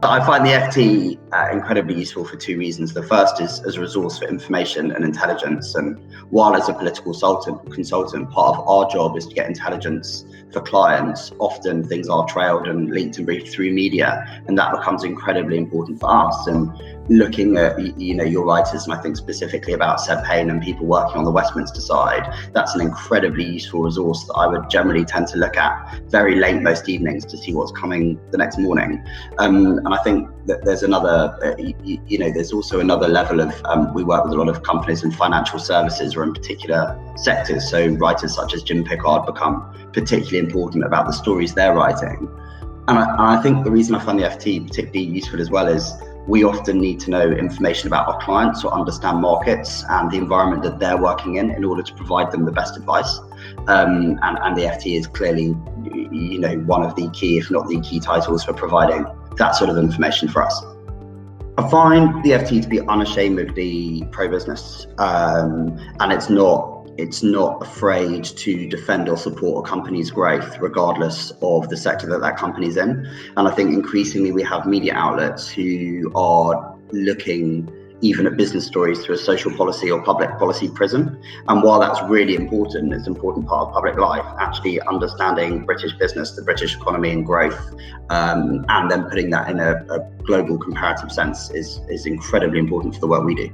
I find the FT incredibly useful for two reasons. The first is as a resource for information and intelligence. And while as a political consultant, part of our job is to get intelligence for clients, often things are trailed and leaked and briefed through media, and that becomes incredibly important for us. And looking at, your writers, and I think specifically about Seb Payne and people working on the Westminster side, that's an incredibly useful resource that I would generally tend to look at very late most evenings to see what's coming the next morning. And I think that there's another, there's also another level of, we work with a lot of companies in financial services or in particular sectors. So writers such as Jim Pickard become particularly important about the stories they're writing. And I think the reason I find the FT particularly useful as well is we often need to know information about our clients or understand markets and the environment that they're working in order to provide them the best advice. And the FT is clearly, one of the key, if not the key titles for providing that sort of information for us. I find the FT to be unashamedly pro-business, and it's not afraid to defend or support a company's growth, regardless of the sector that company's in. And I think increasingly we have media outlets who are looking even at business stories through a social policy or public policy prism. And while that's really important, it's an important part of public life, actually understanding British business, the British economy and growth, and then putting that in a global comparative sense is incredibly important for the work we do.